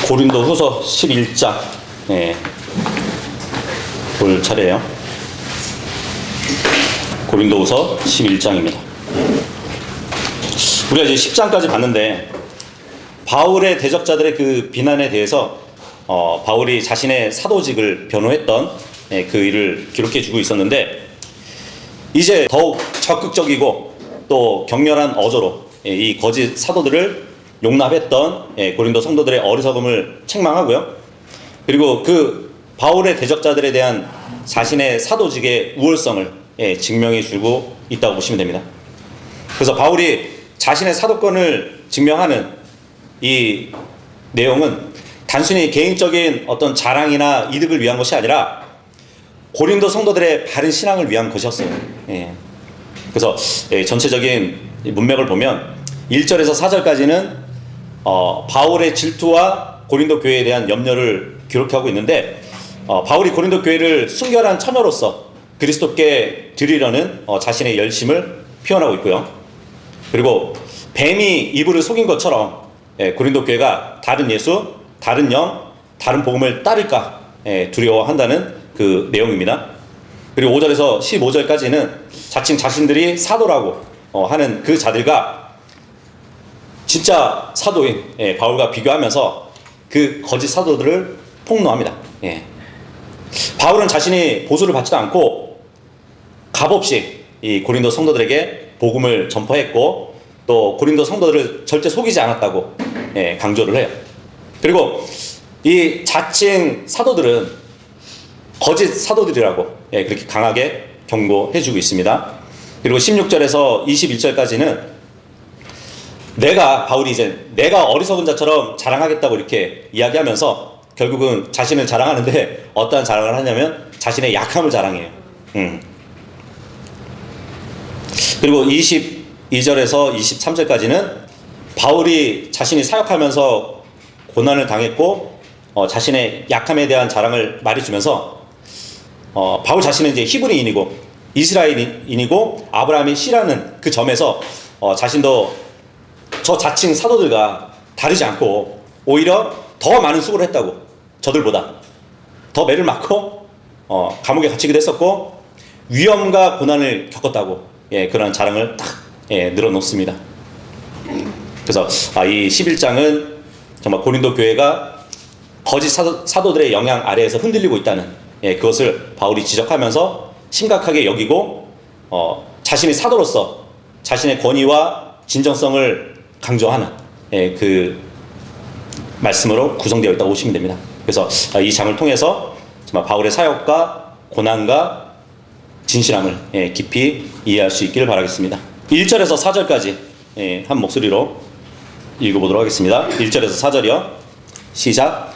고린도후서 11장 볼 차례예요. 고린도후서 11장입니다. 우리가 이제 10장까지 봤는데 바울의 대적자들의 그 비난에 대해서 바울이 자신의 사도직을 변호했던 그 일을 기록해 주고 있었는데, 이제 더욱 적극적이고 또 격렬한 어조로 이 거짓 사도들을 용납했던 고린도 성도들의 어리석음을 책망하고요. 그리고 그 바울의 대적자들에 대한 자신의 사도직의 우월성을 증명해 주고 있다고 보시면 됩니다. 그래서 바울이 자신의 사도권을 증명하는 이 내용은 단순히 개인적인 어떤 자랑이나 이득을 위한 것이 아니라 고린도 성도들의 바른 신앙을 위한 것이었어요. 그래서 전체적인 문맥을 보면 1절에서 4절까지는 바울의 질투와 고린도 교회에 대한 염려를 기록하고 있는데, 바울이 고린도 교회를 순결한 처녀로서 그리스도께 드리려는 자신의 열심을 표현하고 있고요. 그리고 뱀이 이브를 속인 것처럼 고린도 교회가 다른 예수, 다른 영, 다른 복음을 따를까 두려워한다는 그 내용입니다. 그리고 5절에서 15절까지는 자칭 자신들이 사도라고 하는 그 자들과 진짜 사도인 바울과 비교하면서 그 거짓 사도들을 폭로합니다. 바울은 자신이 보수를 받지도 않고 값없이 이 고린도 성도들에게 복음을 전파했고, 또 고린도 성도들을 절대 속이지 않았다고 강조를 해요. 그리고 이 자칭 사도들은 거짓 사도들이라고 그렇게 강하게 경고해주고 있습니다. 그리고 16절에서 21절까지는 바울이 이제 내가 어리석은 자처럼 자랑하겠다고 이렇게 이야기하면서 결국은 자신을 자랑하는데, 어떠한 자랑을 하냐면 자신의 약함을 자랑해요. 그리고 22절에서 23절까지는 바울이 자신이 사역하면서 고난을 당했고 자신의 약함에 대한 자랑을 말해주면서 바울 자신은 이제 히브리인이고 이스라엘인이고 아브라함의 씨라는 그 점에서 자신도 저 자칭 사도들과 다르지 않고 오히려 더 많은 수고를 했다고, 저들보다 더 매를 맞고 감옥에 갇히기도 했었고 위험과 고난을 겪었다고 그런 자랑을 딱 늘어놓습니다. 그래서 이 11장은 정말 고린도 교회가 거짓 사도들의 영향 아래에서 흔들리고 있다는 그것을 바울이 지적하면서 심각하게 여기고 자신이 사도로서 자신의 권위와 진정성을 강조하는 그 말씀으로 구성되어 있다고 보시면 됩니다. 그래서 이 장을 통해서 정말 바울의 사역과 고난과 진실함을 깊이 이해할 수 있기를 바라겠습니다. 1절에서 4절까지 한 목소리로 읽어보도록 하겠습니다. 1절에서 4절이요. 시작.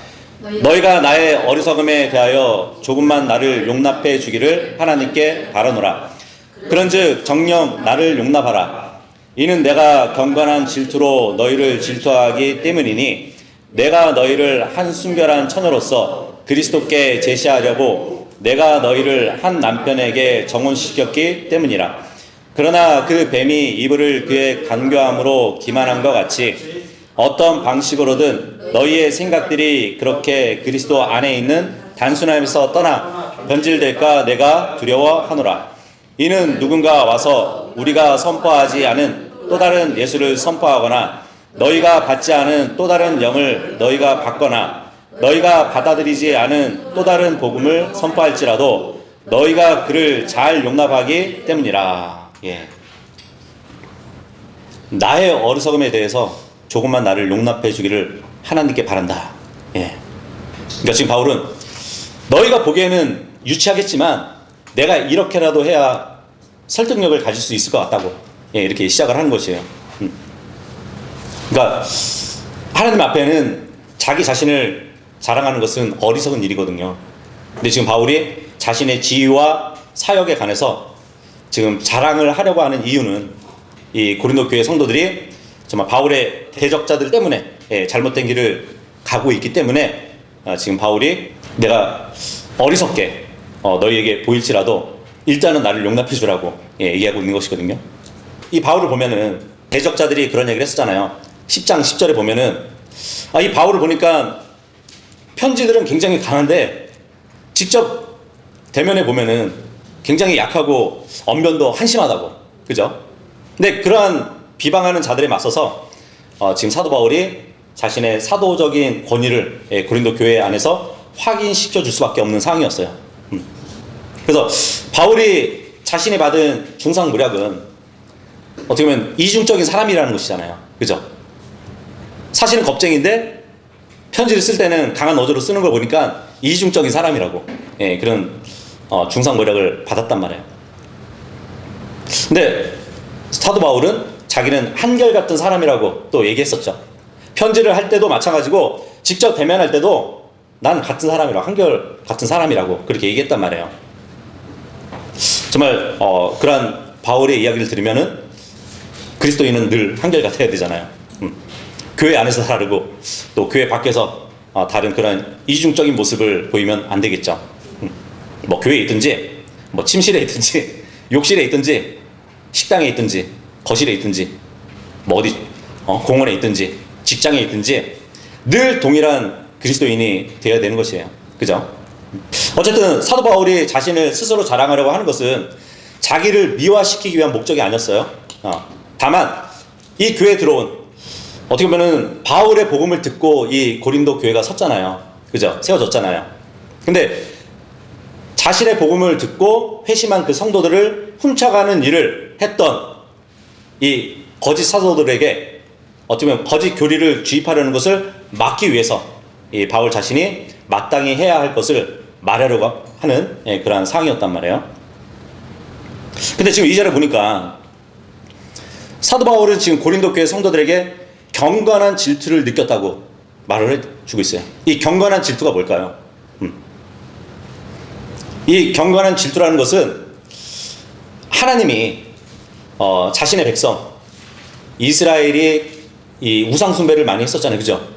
너희가 나의 어리석음에 대하여 조금만 나를 용납해 주기를 하나님께 바라노라. 그런즉 정녕 나를 용납하라. 이는 내가 경건한 질투로 너희를 질투하기 때문이니 내가 너희를 한 순결한 처녀로서 그리스도께 제시하려고 내가 너희를 한 남편에게 정혼시켰기 때문이라. 그러나 그 뱀이 이브를 그의 간교함으로 기만한 것 같이 어떤 방식으로든 너희의 생각들이 그렇게 그리스도 안에 있는 단순함에서 떠나 변질될까 내가 두려워하노라. 이는 누군가 와서 우리가 선포하지 않은 또 다른 예수를 선포하거나 너희가 받지 않은 또 다른 영을 너희가 받거나 너희가 받아들이지 않은 또 다른 복음을 선포할지라도 너희가 그를 잘 용납하기 때문이라. 나의 어리석음에 대해서 조금만 나를 용납해 주기를 하나님께 바란다. 그러니까 지금 바울은 너희가 보기에는 유치하겠지만 내가 이렇게라도 해야 설득력을 가질 수 있을 것 같다고 이렇게 시작을 하는 것이에요. 그러니까 하나님 앞에는 자기 자신을 자랑하는 것은 어리석은 일이거든요. 근데 지금 바울이 자신의 지위와 사역에 관해서 지금 자랑을 하려고 하는 이유는 이 고린도 교회 성도들이 정말 바울의 대적자들 때문에 잘못된 길을 가고 있기 때문에 지금 바울이 내가 어리석게 너희에게 보일지라도 일단은 나를 용납해 주라고 얘기하고 있는 것이거든요. 이 바울을 보면은 대적자들이 그런 얘기를 했었잖아요. 10장 10절에 보면은 이 바울을 보니까 편지들은 굉장히 강한데 직접 대면해 보면은 굉장히 약하고 언변도 한심하다고, 그죠? 근데 그러한 비방하는 자들에 맞서서 지금 사도 바울이 자신의 사도적인 권위를 고린도 교회 안에서 확인시켜 줄 수밖에 없는 상황이었어요. 그래서 바울이 자신이 받은 중상모략은 어떻게 보면 이중적인 사람이라는 것이잖아요, 그죠? 사실은 겁쟁인데 편지를 쓸 때는 강한 어조로 쓰는 걸 보니까 이중적인 사람이라고, 그런 중상모략을 받았단 말이에요. 근데 사도 바울은 자기는 한결같은 사람이라고 또 얘기했었죠. 편지를 할 때도 마찬가지고 직접 대면할 때도 난 같은 사람이라고, 한결 같은 사람이라고 그렇게 얘기했단 말이에요. 정말 그러한 바울의 이야기를 들으면은 그리스도인은 늘 한결같아야 되잖아요. 교회 안에서 다르고 또 교회 밖에서 다른 그런 이중적인 모습을 보이면 안 되겠죠. 뭐 교회에 있든지 뭐 침실에 있든지 욕실에 있든지 식당에 있든지 거실에 있든지 뭐 어디 공원에 있든지 직장에 있든지 늘 동일한 그리스도인이 되어야 되는 것이에요, 그죠? 어쨌든 사도 바울이 자신을 스스로 자랑하려고 하는 것은 자기를 미화시키기 위한 목적이 아니었어요. 다만 이 교회에 들어온, 어떻게 보면은 바울의 복음을 듣고 이 고린도 교회가 섰잖아요, 그죠? 세워졌잖아요. 근데 자신의 복음을 듣고 회심한 그 성도들을 훔쳐가는 일을 했던 이 거짓 사도들에게 어떻게 보면 거짓 교리를 주입하려는 것을 막기 위해서 이 바울 자신이 마땅히 해야 할 것을 말하려고 하는 그러한 상황이었단 말이에요. 근데 지금 2절에 보니까 사도 바울은 지금 고린도 교회 성도들에게 경건한 질투를 느꼈다고 말을 해주고 있어요. 이 경건한 질투가 뭘까요? 이 경건한 질투라는 것은 하나님이 자신의 백성 이스라엘이 이 우상 숭배를 많이 했었잖아요, 그죠?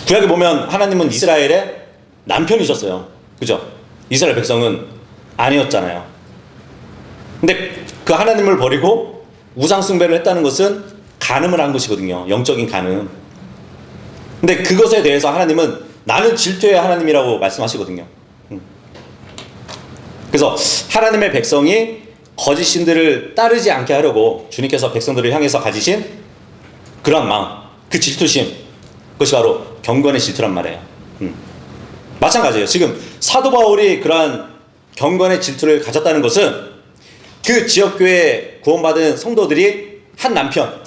구약에 보면 하나님은 이스라엘의 남편이셨어요, 그죠? 이스라엘 백성은 아니었잖아요. 근데 그 하나님을 버리고 우상 숭배를 했다는 것은 간음을 한 것이거든요, 영적인 간음. 근데 그것에 대해서 하나님은 나는 질투의 하나님이라고 말씀하시거든요. 그래서 하나님의 백성이 거짓 신들을 따르지 않게 하려고 주님께서 백성들을 향해서 가지신 그런 마음, 그 질투심, 그것이 바로 경건의 질투란 말이에요. 마찬가지예요. 지금 사도 바울이 그러한 경건의 질투를 가졌다는 것은 그 지역교회 구원받은 성도들이 한 남편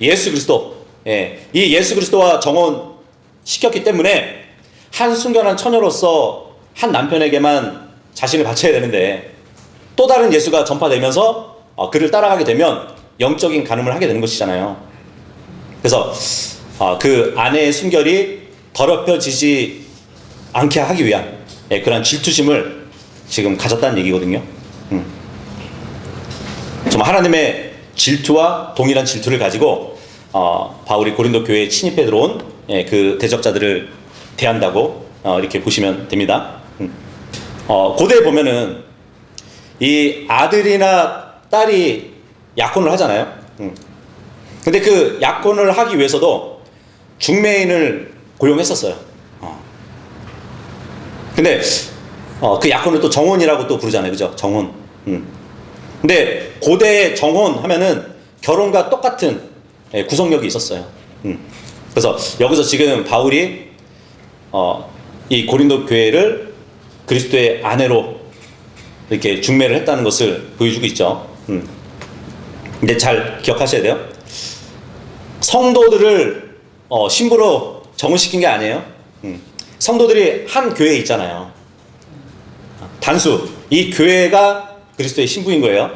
예수 그리스도, 이 예수 그리스도와 정혼시켰기 때문에 한 순결한 처녀로서 한 남편에게만 자신을 바쳐야 되는데 또 다른 예수가 전파되면서 그를 따라가게 되면 영적인 간음을 하게 되는 것이잖아요. 그래서 그 아내의 순결이 더럽혀지지 않게 하기 위한 그런 질투심을 지금 가졌다는 얘기거든요. 정말 하나님의 질투와 동일한 질투를 가지고 바울이 고린도 교회에 침입해 들어온 그 대적자들을 대한다고 이렇게 보시면 됩니다. 고대에 보면은 이 아들이나 딸이 약혼을 하잖아요. 근데 그 약혼을 하기 위해서도 중매인을 고용했었어요. 근데 그 약혼을 또 정혼이라고 또 부르잖아요, 그죠? 정혼. 근데 고대의 정혼 하면은 결혼과 똑같은 구성력이 있었어요. 그래서 여기서 지금 바울이 이 고린도 교회를 그리스도의 아내로 이렇게 중매를 했다는 것을 보여주고 있죠. 근데 잘 기억하셔야 돼요. 성도들을 신부로 정혼시킨 게 아니에요. 성도들이 한 교회에 있잖아요. 단수 이 교회가 그리스도의 신부인 거예요.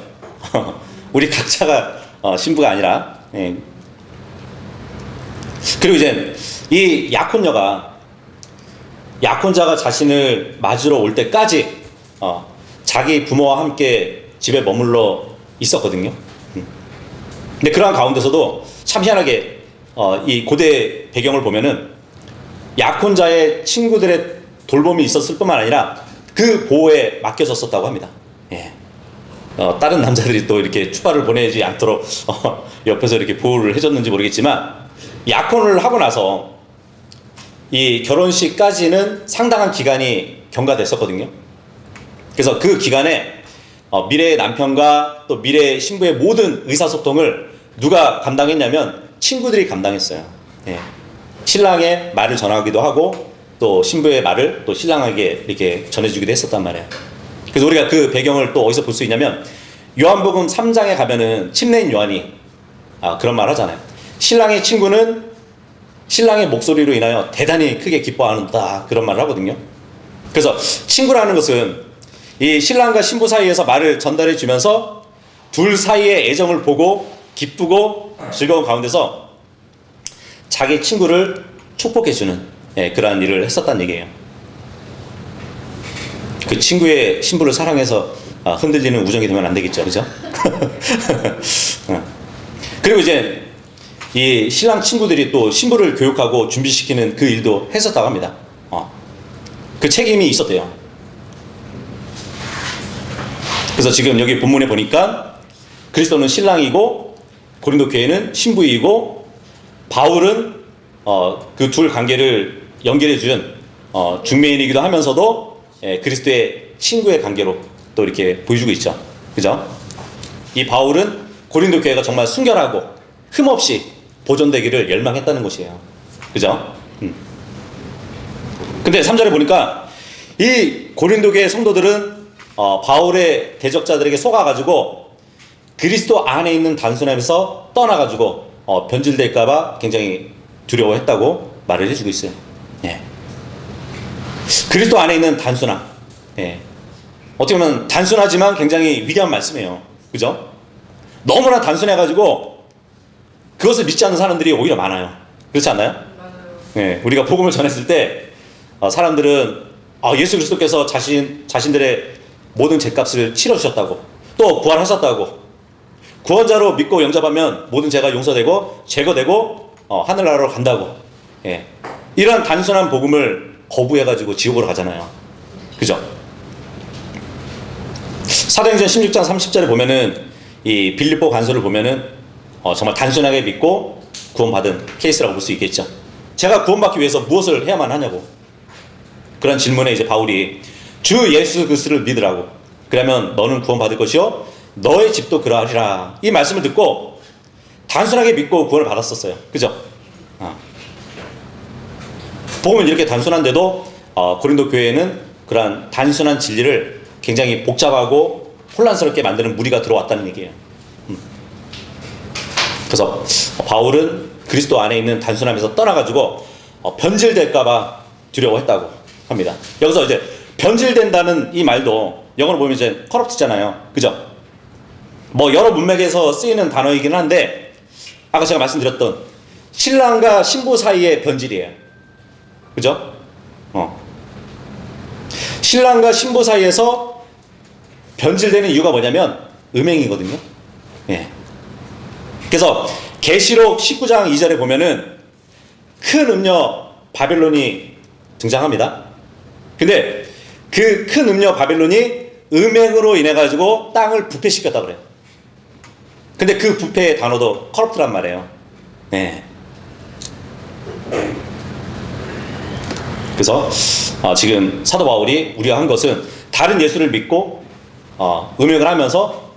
우리 각자가 신부가 아니라. 그리고 이제 이 약혼자가 자신을 맞으러 올 때까지 자기 부모와 함께 집에 머물러 있었거든요. 근데 그러한 가운데서도 참 희한하게 이 고대 배경을 보면은 약혼자의 친구들의 돌봄이 있었을 뿐만 아니라 그 보호에 맡겨졌었다고 합니다. 다른 남자들이 또 이렇게 추파를 보내지 않도록 옆에서 이렇게 보호를 해줬는지 모르겠지만 약혼을 하고 나서 이 결혼식까지는 상당한 기간이 경과됐었거든요. 그래서 그 기간에 미래의 남편과 또 미래의 신부의 모든 의사소통을 누가 감당했냐면 친구들이 감당했어요. 예. 신랑의 말을 전하기도 하고 또 신부의 말을 또 신랑에게 이렇게 전해주기도 했었단 말이에요. 그래서 우리가 그 배경을 또 어디서 볼 수 있냐면 요한복음 3장에 가면은 침례인 요한이 그런 말 하잖아요. 신랑의 친구는 신랑의 목소리로 인하여 대단히 크게 기뻐하는다, 그런 말을 하거든요. 그래서 친구라는 것은 이 신랑과 신부 사이에서 말을 전달해 주면서 둘 사이의 애정을 보고 기쁘고 즐거운 가운데서 자기 친구를 축복해 주는 그러한 일을 했었다는 얘기예요. 그 친구의 신부를 사랑해서 흔들리는 우정이 되면 안 되겠죠, 그죠? 그리고 이제 이 신랑 친구들이 또 신부를 교육하고 준비시키는 그 일도 했었다고 합니다. 그 책임이 있었대요. 그래서 지금 여기 본문에 보니까 그리스도는 신랑이고 고린도 교회는 신부이고 바울은 그 둘 관계를 연결해 준 중매인이기도 하면서도 그리스도의 친구의 관계로 또 이렇게 보여주고 있죠. 그죠? 이 바울은 고린도 교회가 정말 순결하고 흠없이 보존되기를 열망했다는 것이에요. 그죠? 근데 3절에 보니까 이 고린도 교회 성도들은 바울의 대적자들에게 속아가지고 그리스도 안에 있는 단순함에서 떠나가지고 변질될까봐 굉장히 두려워했다고 말을 해주고 있어요. 예. 그리스도 안에 있는 단순함. 예. 어떻게 보면 단순하지만 굉장히 위대한 말씀이에요. 그죠? 너무나 단순해가지고 그것을 믿지 않는 사람들이 오히려 많아요. 그렇지 않나요? 맞아요. 예. 우리가 복음을 전했을 때 사람들은 예수 그리스도께서 자신들의 모든 죄값을 치러주셨다고, 또 부활하셨다고, 구원자로 믿고 영접하면 모든 죄가 용서되고 제거되고 하늘나라로 간다고, 예. 이런 단순한 복음을 거부해가지고 지옥으로 가잖아요. 그죠? 사도행전 16장 30절에 보면은 이 빌립보 간서를 보면은 정말 단순하게 믿고 구원받은 케이스라고 볼 수 있겠죠. 제가 구원받기 위해서 무엇을 해야만 하냐고, 그런 질문에 이제 바울이 주 예수 그리스도를 믿으라고, 그러면 너는 구원받을 것이요 너의 집도 그러하리라, 이 말씀을 듣고 단순하게 믿고 구원을 받았었어요. 그죠? 복음은 이렇게 단순한데도 고린도 교회에는 그러한 단순한 진리를 굉장히 복잡하고 혼란스럽게 만드는 무리가 들어왔다는 얘기예요. 그래서 바울은 그리스도 안에 있는 단순함에서 떠나가지고 변질될까봐 두려워했다고 합니다. 여기서 이제 변질된다는 이 말도 영어로 보면 이제 corrupt잖아요. 그죠? 뭐 여러 문맥에서 쓰이는 단어이긴 한데 아까 제가 말씀드렸던 신랑과 신부 사이의 변질이에요. 그죠? 신랑과 신부 사이에서 변질되는 이유가 뭐냐면 음행이거든요. 예. 그래서 계시록 19장 2절에 보면은 큰 음녀 바벨론이 등장합니다. 근데 그 큰 음녀 바벨론이 음행으로 인해 가지고 땅을 부패시켰다 그래요. 근데 그 부패의 단어도 corrupt란 말이에요. 네. 그래서 지금 사도 바울이 우리가 한 것은 다른 예수를 믿고 음행을 하면서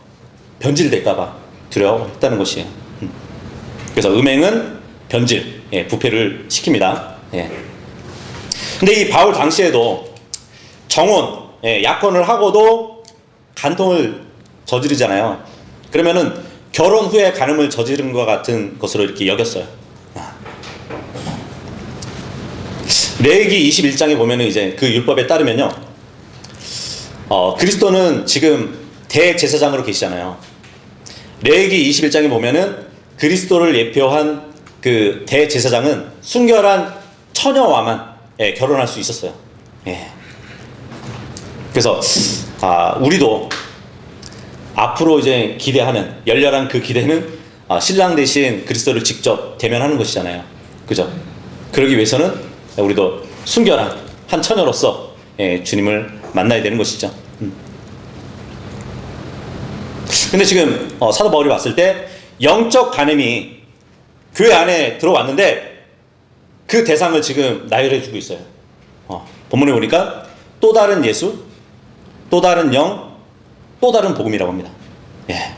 변질될까봐 두려워했다는 것이에요. 그래서 음행은 변질, 부패를 시킵니다. 근데 이 바울 당시에도 정혼, 약혼을 하고도 간통을 저지르잖아요. 그러면은 결혼 후에 간음을 저지른 것 같은 것으로 이렇게 여겼어요. 레위기 21장에 보면은 이제 그 율법에 따르면요, 그리스도는 지금 대제사장으로 계시잖아요. 레위기 21장에 보면은 그리스도를 예표한 그 대제사장은 순결한 처녀와만 결혼할 수 있었어요. 그래서 우리도 앞으로 이제 기대하는 열렬한 그 기대는 신랑 대신 그리스도를 직접 대면하는 것이잖아요. 그죠? 그러기 위해서는 우리도 순결한 한 처녀로서 주님을 만나야 되는 것이죠. 근데 지금 사도 바울이 봤을 때 영적 간음이 교회 안에 들어왔는데 그 대상을 지금 나열해주고 있어요. 본문에 보니까 또 다른 예수, 또 다른 영, 또 다른 복음이라고 합니다. 예.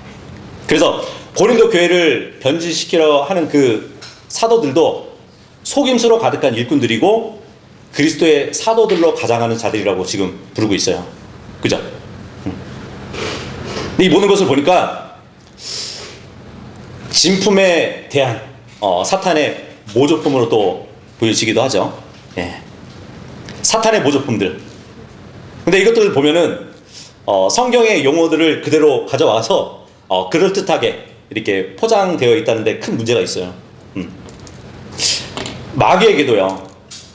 그래서 고린도 교회를 변질시키려 하는 그 사도들도 속임수로 가득한 일꾼들이고 그리스도의 사도들로 가장하는 자들이라고 지금 부르고 있어요. 그죠? 근데 이 모든 것을 보니까 진품에 대한 사탄의 모조품으로 또 보여지기도 하죠. 예. 사탄의 모조품들. 근데 이것들을 보면은 성경의 용어들을 그대로 가져와서 그럴듯하게 이렇게 포장되어 있다는데 큰 문제가 있어요. 마귀에게도요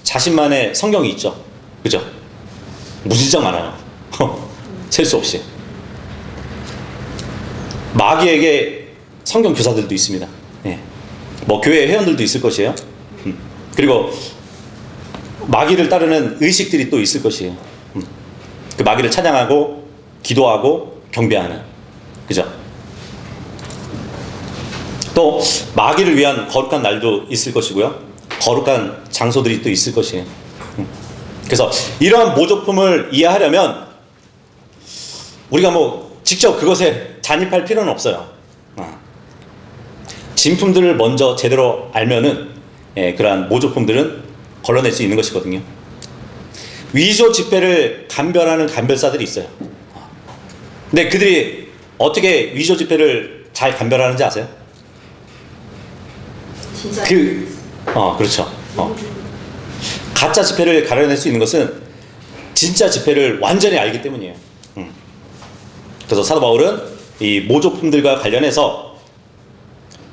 자신만의 성경이 있죠. 그죠? 무진장 많아요. 셀 수 없이. 마귀에게 성경 교사들도 있습니다. 예. 뭐 교회 회원들도 있을 것이에요. 그리고 마귀를 따르는 의식들이 또 있을 것이에요. 그 마귀를 찬양하고 기도하고 경배하는. 그죠? 또 마귀를 위한 거룩한 날도 있을 것이고요. 거룩한 장소들이 또 있을 것이에요. 그래서 이러한 모조품을 이해하려면 우리가 뭐 직접 그것에 잔입할 필요는 없어요. 진품들을 먼저 제대로 알면은 그러한 모조품들은 걸러낼 수 있는 것이거든요. 위조 지폐를 감별하는 감별사들이 있어요. 근데 그들이 어떻게 위조 지폐를 잘 감별하는지 아세요? 진짜 그렇죠. 가짜 지폐를 가려낼 수 있는 것은 진짜 지폐를 완전히 알기 때문이에요. 그래서 사도 바울은 이 모조품들과 관련해서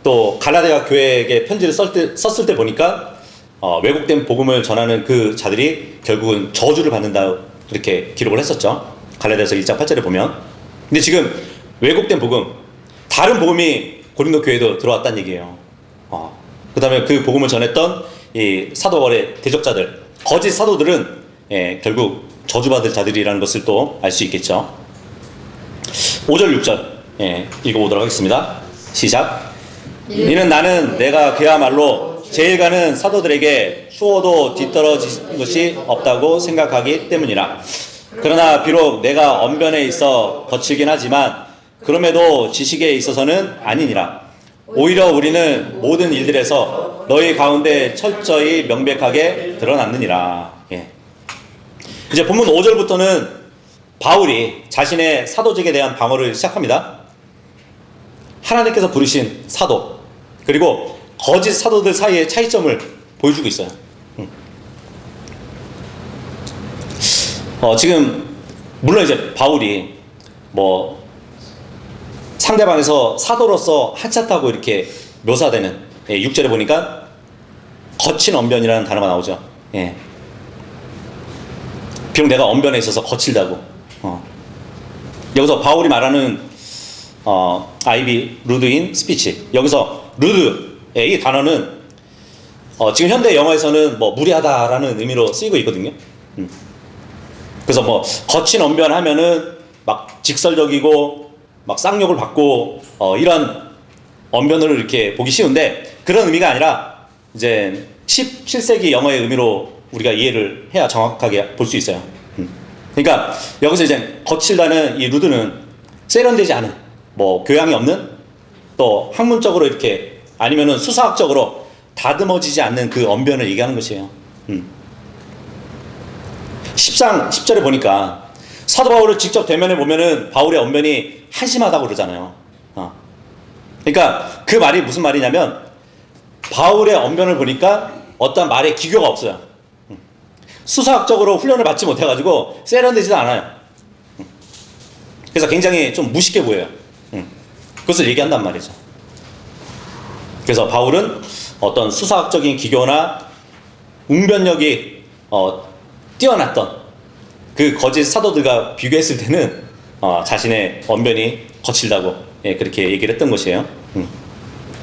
또 갈라디아 교회에게 편지를 썼을 때 보니까 왜곡된 복음을 전하는 그 자들이 결국은 저주를 받는다 이렇게 기록을 했었죠. 갈라디아서 1장 8절에 보면. 근데 지금 왜곡된 복음, 다른 복음이 고린도 교회에도 들어왔다는 얘기예요. 그 다음에 그 복음을 전했던 이 사도 바울의 대적자들, 거짓 사도들은 결국 저주받을 자들이라는 것을 또 알 수 있겠죠. 5절 6절 읽어보도록 하겠습니다. 시작. 이는 나는 내가 그야말로 제일 가는 사도들에게 추워도 뒤떨어진 것이 없다고 생각하기 때문이라. 그러나 비록 내가 언변에 있어 거칠긴 하지만 그럼에도 지식에 있어서는 아니니라. 오히려 우리는 모든 일들에서 너희 가운데 철저히 명백하게 드러났느니라. 이제 본문 5절부터는 바울이 자신의 사도직에 대한 방어를 시작합니다. 하나님께서 부르신 사도, 그리고 거짓 사도들 사이의 차이점을 보여주고 있어요. 지금 물론 이제 바울이 뭐 상대방에서 사도로서 하찮다고 이렇게 묘사되는 6절에 보니까 거친 언변이라는 단어가 나오죠. 비록 내가 언변에 있어서 거칠다고. 여기서 바울이 말하는 아이비 루드인 스피치, 여기서 루드의 이 단어는 지금 현대 영어에서는 뭐 무리하다라는 의미로 쓰이고 있거든요. 그래서 뭐 거친 언변하면은 막 직설적이고 막 쌍욕을 받고 이런 언변으로 이렇게 보기 쉬운데 그런 의미가 아니라 이제 17세기 영어의 의미로 우리가 이해를 해야 정확하게 볼 수 있어요. 그러니까 여기서 이제 거칠다는 이 루드는 세련되지 않은, 뭐 교양이 없는, 또 학문적으로 이렇게 아니면은 수사학적으로 다듬어지지 않는 그 언변을 얘기하는 것이에요. 10장 10절에 보니까 사도 바울을 직접 대면해 보면은 바울의 언변이 한심하다고 그러잖아요. 그러니까 그 말이 무슨 말이냐면 바울의 언변을 보니까 어떤 말에 기교가 없어요. 수사학적으로 훈련을 받지 못해가지고 세련되지도 않아요. 그래서 굉장히 좀 무식해 보여요. 그것을 얘기한단 말이죠. 그래서 바울은 어떤 수사학적인 기교나 웅변력이 뛰어났던 그 거짓 사도들과 비교했을 때는 자신의 언변이 거칠다고 그렇게 얘기를 했던 것이에요.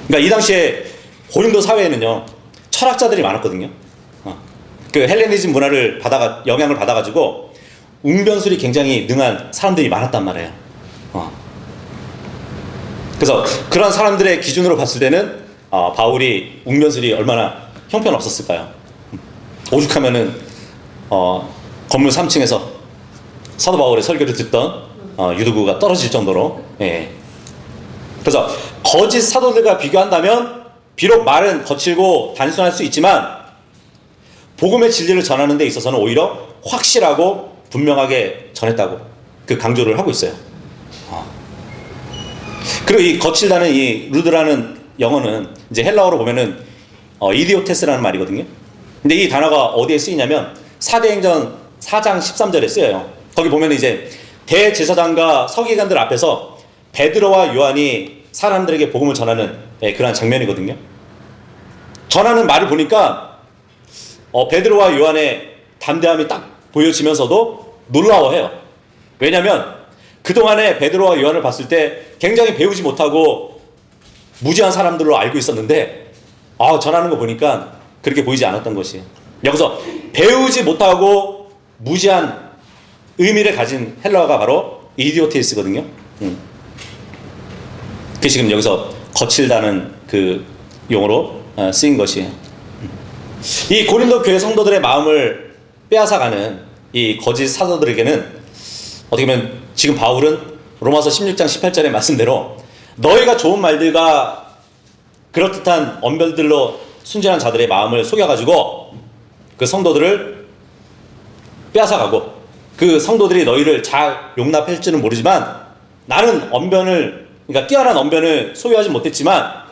그러니까 이 당시에 고린도 사회에는요 철학자들이 많았거든요. 그 헬레니즘 문화를 영향을 받아가지고 웅변술이 굉장히 능한 사람들이 많았단 말이에요. 그래서 그런 사람들의 기준으로 봤을 때는 바울이 웅변술이 얼마나 형편없었을까요? 오죽하면은 건물 3층에서 사도 바울의 설교를 듣던 유두부가 떨어질 정도로. 예. 그래서 거짓 사도들과 비교한다면 비록 말은 거칠고 단순할 수 있지만 복음의 진리를 전하는 데 있어서는 오히려 확실하고 분명하게 전했다고 그 강조를 하고 있어요. 그리고 이 거칠다는 이 루드라는 영어는 이제 헬라어로 보면은 이디오테스라는 말이거든요. 근데 이 단어가 어디에 쓰이냐면 사도행전 4장 13절에 쓰여요. 거기 보면 이제 대제사장과 서기관들 앞에서 베드로와 요한이 사람들에게 복음을 전하는 그런 장면이거든요. 전하는 말을 보니까 베드로와 요한의 담대함이 딱 보여지면서도 놀라워해요. 왜냐하면 그동안에 베드로와 요한을 봤을 때 굉장히 배우지 못하고 무지한 사람들로 알고 있었는데 전하는 거 보니까 그렇게 보이지 않았던 것이에요. 여기서 배우지 못하고 무지한 의미를 가진 헬라어가 바로 이디오테스거든요. 그게 지금 여기서 거칠다는 그 용어로 쓰인 것이에요. 이 고린도 교회 성도들의 마음을 빼앗아가는 이 거짓 사도들에게는 어떻게 보면 지금 바울은 로마서 16장 18절의 말씀대로 너희가 좋은 말들과 그럴듯한 언변들로 순진한 자들의 마음을 속여가지고 그 성도들을 빼앗아가고 그 성도들이 너희를 잘 용납할지는 모르지만 나는 언변을, 그러니까 뛰어난 언변을 소유하지 못했지만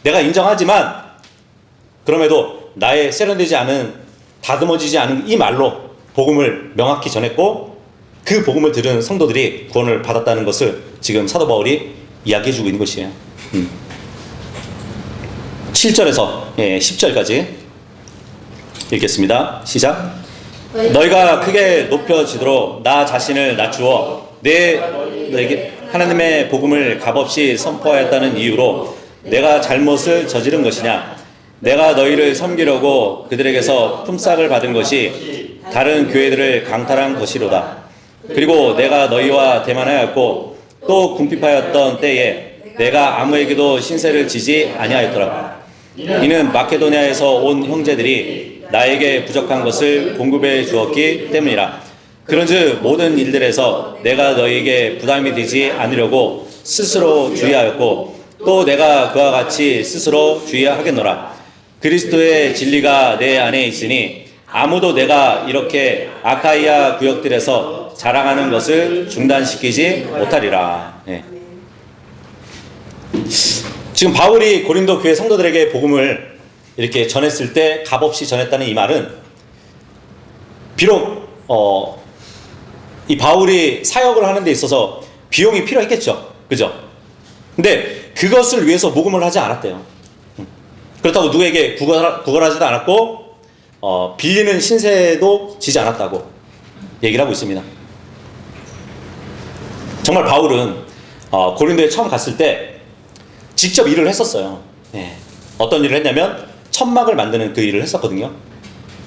내가 인정하지만 그럼에도 나의 세련되지 않은, 다듬어지지 않은 이 말로 복음을 명확히 전했고 그 복음을 들은 성도들이 구원을 받았다는 것을 지금 사도 바울이 이야기해주고 있는 것이에요. 7절에서 10절까지 읽겠습니다. 시작. 너희가 크게 높여지도록 나 자신을 낮추어 너에게 하나님의 복음을 값없이 선포하였다는 이유로 내가 잘못을 저지른 것이냐? 내가 너희를 섬기려고 그들에게서 품삯을 받은 것이 다른 교회들을 강탈한 것이로다. 그리고 내가 너희와 대만하였고 또 궁핍하였던 때에 내가 아무에게도 신세를 지지 아니하였더라. 이는 마케도니아에서 온 형제들이 나에게 부족한 것을 공급해 주었기 때문이라. 그런즉 모든 일들에서 내가 너희에게 부담이 되지 않으려고 스스로 주의하였고 또 내가 그와 같이 스스로 주의하겠노라. 그리스도의 진리가 내 안에 있으니 아무도 내가 이렇게 아카이아 구역들에서 자랑하는 것을 중단시키지 못하리라. 지금 바울이 고린도 교회 성도들에게 복음을 이렇게 전했을 때 값없이 전했다는 이 말은 비록 이 바울이 사역을 하는 데 있어서 비용이 필요했겠죠. 그죠? 근데 그것을 위해서 모금을 하지 않았대요. 그렇다고 누구에게 구걸하지도 않았고 빌리는 신세도 지지 않았다고 얘기를 하고 있습니다. 정말 바울은 고린도에 처음 갔을 때 직접 일을 했었어요. 어떤 일을 했냐면 천막을 만드는 그 일을 했었거든요.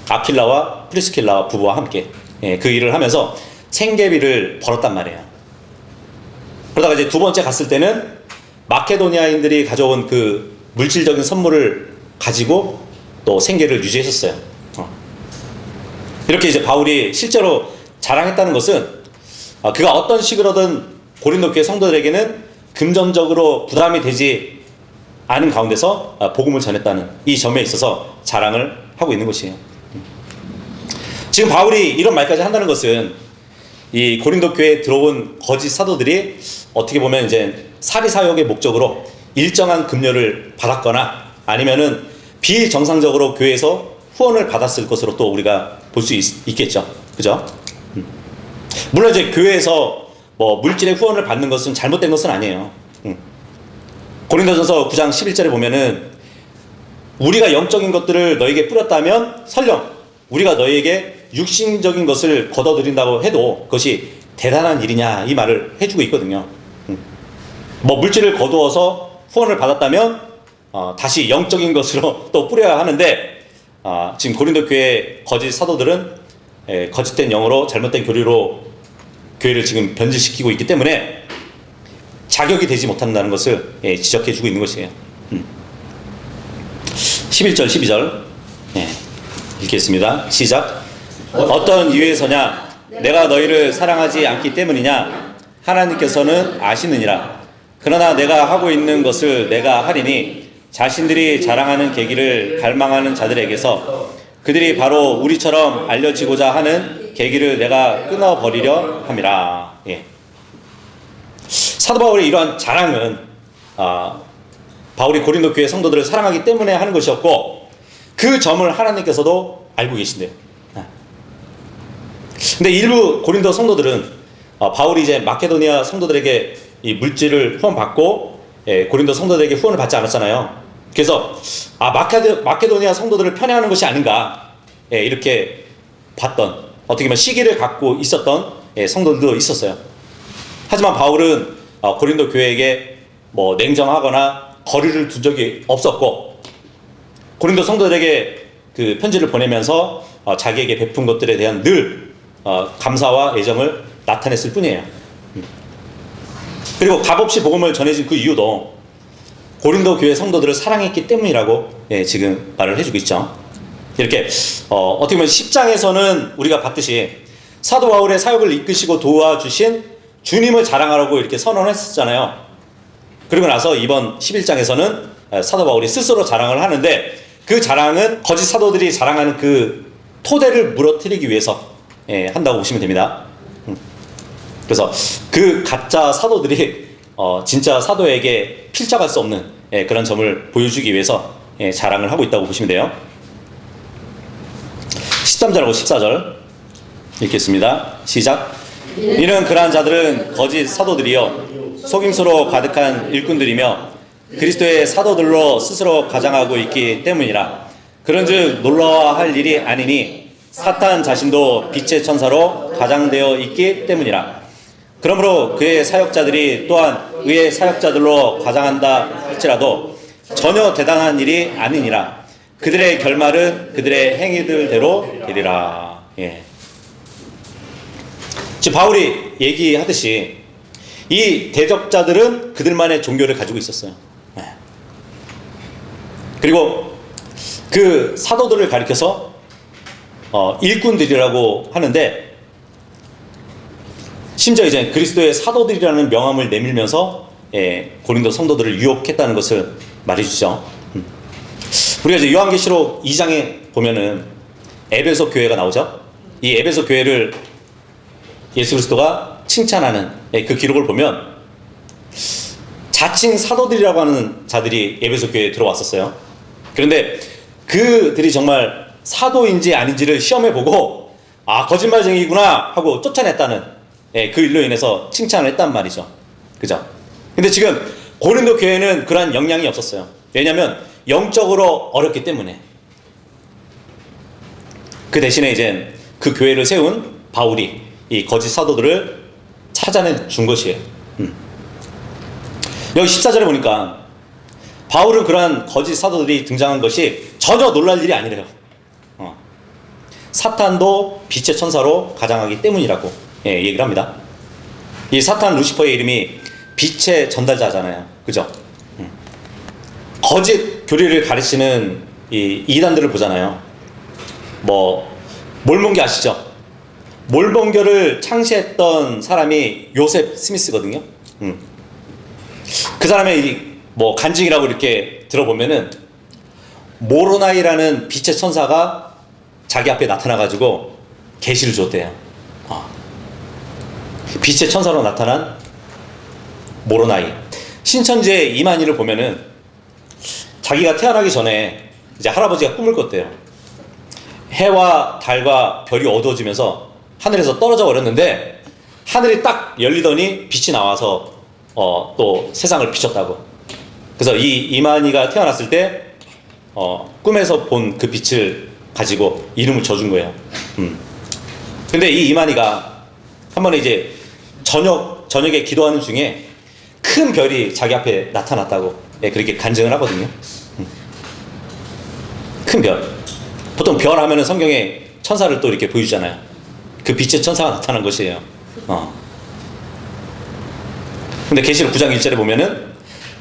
아킬라와 프리스킬라 부부와 함께 그 일을 하면서 생계비를 벌었단 말이에요. 그러다가 이제 두 번째 갔을 때는 마케도니아인들이 가져온 그 물질적인 선물을 가지고 또 생계를 유지했었어요. 이렇게 이제 바울이 실제로 자랑했다는 것은 그가 어떤 식으로든 고린도 교회 성도들에게는 금전적으로 부담이 되지 않은 가운데서 복음을 전했다는 이 점에 있어서 자랑을 하고 있는 것이에요. 지금 바울이 이런 말까지 한다는 것은 이 고린도 교회에 들어온 거짓 사도들이 어떻게 보면 이제 사리사욕의 목적으로 일정한 급료를 받았거나 아니면은 비정상적으로 교회에서 후원을 받았을 것으로 또 우리가 볼 수 있겠죠. 그죠? 물론 이제 교회에서 뭐 물질의 후원을 받는 것은 잘못된 것은 아니에요. 고린도전서 9장 11절에 보면은 우리가 영적인 것들을 너에게 뿌렸다면 설령 우리가 너에게 육신적인 것을 걷어들인다고 해도 그것이 대단한 일이냐 이 말을 해주고 있거든요. 뭐 물질을 거두어서 후원을 받았다면 다시 영적인 것으로 또 뿌려야 하는데 지금 고린도 교회 거짓 사도들은 거짓된 영어로 잘못된 교리로 교회를 지금 변질시키고 있기 때문에 자격이 되지 못한다는 것을 지적해 주고 있는 것이에요. 11절 12절 읽겠습니다. 시작. 어떤 이유에서냐? 내가 너희를 사랑하지 않기 때문이냐? 하나님께서는 아시느니라. 그러나 내가 하고 있는 것을 내가 하리니 자신들이 자랑하는 계기를 갈망하는 자들에게서 그들이 바로 우리처럼 알려지고자 하는 계기를 내가 끊어버리려 함이라. 예. 사도 바울의 이러한 자랑은 바울이 고린도 교회 성도들을 사랑하기 때문에 하는 것이었고, 그 점을 하나님께서도 알고 계신대요. 근데 일부 고린도 성도들은 바울이 이제 마케도니아 성도들에게 이 물질을 후원받고 고린도 성도들에게 후원을 받지 않았잖아요. 그래서 마케도니아 성도들을 편애하는 것이 아닌가, 이렇게 봤던, 어떻게 보면 시기를 갖고 있었던 성도들도 있었어요. 하지만 바울은 고린도 교회에게 뭐 냉정하거나 거리를 둔 적이 없었고, 고린도 성도들에게 그 편지를 보내면서 자기에게 베푼 것들에 대한 늘 감사와 애정을 나타냈을 뿐이에요. 그리고 값없이 복음을 전해진 그 이유도 고린도 교회 성도들을 사랑했기 때문이라고 지금 말을 해주고 있죠. 이렇게 어떻게 보면 10장에서는 우리가 봤듯이 사도 바울의 사역을 이끄시고 도와주신 주님을 자랑하라고 이렇게 선언했었잖아요. 그리고 나서 이번 11장에서는 사도 바울이 스스로 자랑을 하는데, 그 자랑은 거짓 사도들이 자랑하는 그 토대를 무너뜨리기 위해서 한다고 보시면 됩니다. 그래서 그 가짜 사도들이 진짜 사도에게 필적할 수 없는 그런 점을 보여주기 위해서 자랑을 하고 있다고 보시면 돼요. 13절하고 14절 읽겠습니다. 시작. 이는 그러한 자들은 거짓 사도들이요 속임수로 가득한 일꾼들이며 그리스도의 사도들로 스스로 가장하고 있기 때문이라. 그런즉 놀라워할 일이 아니니 사탄 자신도 빛의 천사로 가장되어 있기 때문이라. 그러므로 그의 사역자들이 또한 의의 사역자들로 가장한다 할지라도 전혀 대단한 일이 아니니라. 그들의 결말은 그들의 행위들대로 되리라. 지금 바울이 얘기하듯이 이 대적자들은 그들만의 종교를 가지고 있었어요. 그리고 그 사도들을 가리켜서 일꾼들이라고 하는데, 심지어 이제 그리스도의 사도들이라는 명함을 내밀면서 고린도 성도들을 유혹했다는 것을 말해주죠. 우리가 이제 요한계시록 2장에 보면은 에베소 교회가 나오죠. 이 에베소 교회를 예수 그리스도가 칭찬하는 그 기록을 보면 자칭 사도들이라고 하는 자들이 에베소 교회에 들어왔었어요. 그런데 그들이 정말 사도인지 아닌지를 시험해보고 거짓말쟁이구나 하고 쫓아냈다는 그 일로 인해서 칭찬을 했단 말이죠. 그죠? 근데 지금 고린도 교회는 그러한 영향이 없었어요. 왜냐하면 영적으로 어렵기 때문에. 그 대신에 이제 그 교회를 세운 바울이 이 거짓 사도들을 찾아내 준 것이에요. 여기 14절에 보니까 바울은 그러한 거짓 사도들이 등장한 것이 전혀 놀랄 일이 아니래요. 사탄도 빛의 천사로 가장하기 때문이라고 얘기를 합니다. 이 사탄 루시퍼의 이름이 빛의 전달자잖아요. 그죠? 거짓 교리를 가르치는 이 이단들을 보잖아요. 몰몬교 아시죠? 몰몬교를 창시했던 사람이 요셉 스미스거든요. 그 사람의 간증이라고 이렇게 들어보면은 모로나이라는 빛의 천사가 자기 앞에 나타나가지고 계시를 줬대요. 빛의 천사로 나타난 모로나이. 신천지의 이만희를 보면은 자기가 태어나기 전에 이제 할아버지가 꿈을 꿨대요. 해와 달과 별이 어두워지면서 하늘에서 떨어져 버렸는데 하늘이 딱 열리더니 빛이 나와서 또 세상을 비췄다고. 그래서 이 이만희가 태어났을 때 꿈에서 본 그 빛을 가지고 이름을 져준 거예요. 근데 이 이만희가 한 번에 이제 저녁에 기도하는 중에 큰 별이 자기 앞에 나타났다고 그렇게 간증을 하거든요. 큰 별. 보통 별 하면은 성경에 천사를 또 이렇게 보여주잖아요. 그 빛의 천사가 나타난 것이에요. 근데 계시록 9장 1절에 보면은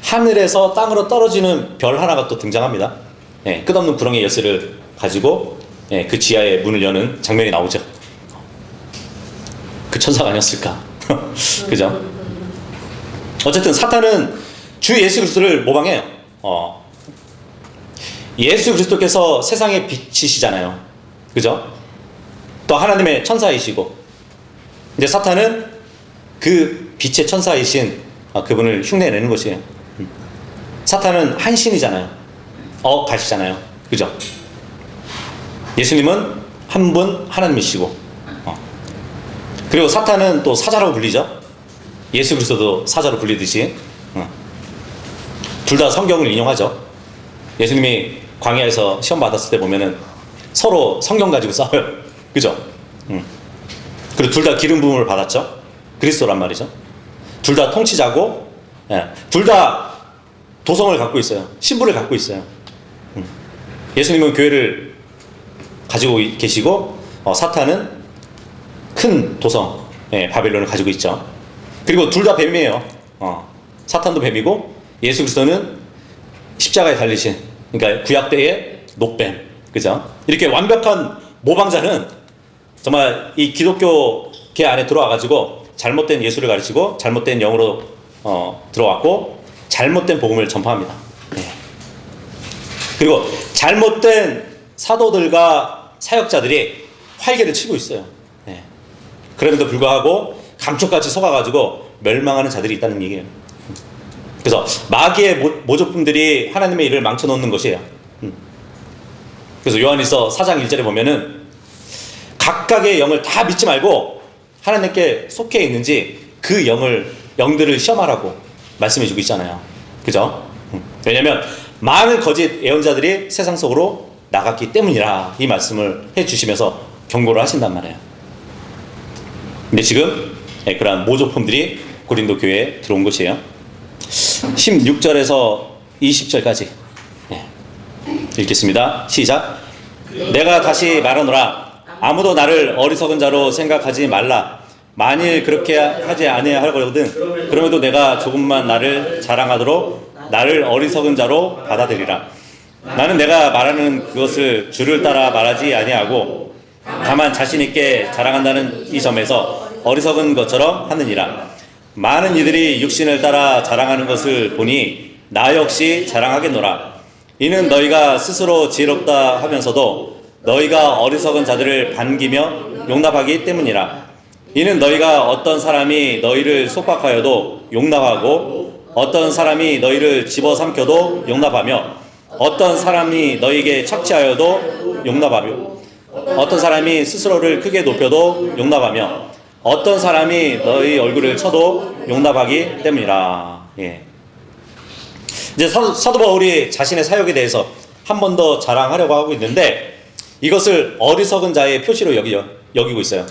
하늘에서 땅으로 떨어지는 별 하나가 또 등장합니다. 끝없는 구렁이의 열쇠를 가지고 예, 그 지하의 문을 여는 장면이 나오죠. 그 천사가 아니었을까? 그죠? 어쨌든 사탄은 주 예수 그리스도를 모방해요. 예수 그리스도께서 세상의 빛이시잖아요. 그죠? 또 하나님의 천사이시고, 이제 사탄은 그 빛의 천사이신 그분을 흉내내는 것이에요. 사탄은 한 신이잖아요. 가시잖아요. 그죠? 예수님은 한 분 하나님이시고, 그리고 사탄은 또 사자라고 불리죠. 예수 그리스도도 사자로 불리듯이. 둘 다 성경을 인용하죠. 예수님이 광야에서 시험 받았을 때 보면은 서로 성경 가지고 싸워요. 그죠? 그리고 둘 다 기름 부음을 받았죠. 그리스도란 말이죠. 둘 다 통치자고, 둘 다 도성을 갖고 있어요. 신부를 갖고 있어요. 예수님은 교회를 가지고 계시고, 사탄은 큰 도성, 바벨론을 가지고 있죠. 그리고 둘 다 뱀이에요. 사탄도 뱀이고, 예수 그리스도는 십자가에 달리신, 그러니까 구약 때의 녹뱀, 그죠? 이렇게 완벽한 모방자는 정말 이 기독교계 안에 들어와가지고 잘못된 예수를 가르치고 잘못된 영으로 들어왔고 잘못된 복음을 전파합니다. 그리고 잘못된 사도들과 사역자들이 활개를 치고 있어요. 그럼에도 불구하고 감쪽같이 속아가지고 멸망하는 자들이 있다는 얘기예요. 그래서 마귀의 모조품들이 하나님의 일을 망쳐놓는 것이에요. 그래서 요한일서 4장 1절에 보면은 각각의 영을 다 믿지 말고 하나님께 속해 있는지 그 영들을 시험하라고 말씀해주고 있잖아요. 그죠? 왜냐하면 많은 거짓 예언자들이 세상 속으로 나갔기 때문이라 이 말씀을 해주시면서 경고를 하신단 말이에요. 근데 지금 그러한 모조품들이 고린도 교회에 들어온 것이에요. 16절에서 20절까지 읽겠습니다. 시작. 내가 다시 말하노라. 아무도 나를 어리석은 자로 생각하지 말라. 만일 그렇게 하지 아니하거든 그럼에도 내가 조금만 나를 자랑하도록 나를 어리석은 자로 받아들이라. 나는 내가 말하는 그것을 주를 따라 말하지 아니하고 다만 자신 있게 자랑한다는 이 점에서 어리석은 것처럼 하느니라. 많은 이들이 육신을 따라 자랑하는 것을 보니 나 역시 자랑하겠노라. 이는 너희가 스스로 지혜롭다 하면서도 너희가 어리석은 자들을 반기며 용납하기 때문이라. 이는 너희가 어떤 사람이 너희를 속박하여도 용납하고 어떤 사람이 너희를 집어삼켜도 용납하며 어떤 사람이 너희에게 착취하여도 용납하며 어떤 사람이 스스로를 크게 높여도 용납하며 어떤 사람이 너희 얼굴을 쳐도 용납하기 때문이라. 이제 사도 바울이 자신의 사역에 대해서 한 번 더 자랑하려고 하고 있는데 이것을 어리석은 자의 표시로 여기고 있어요.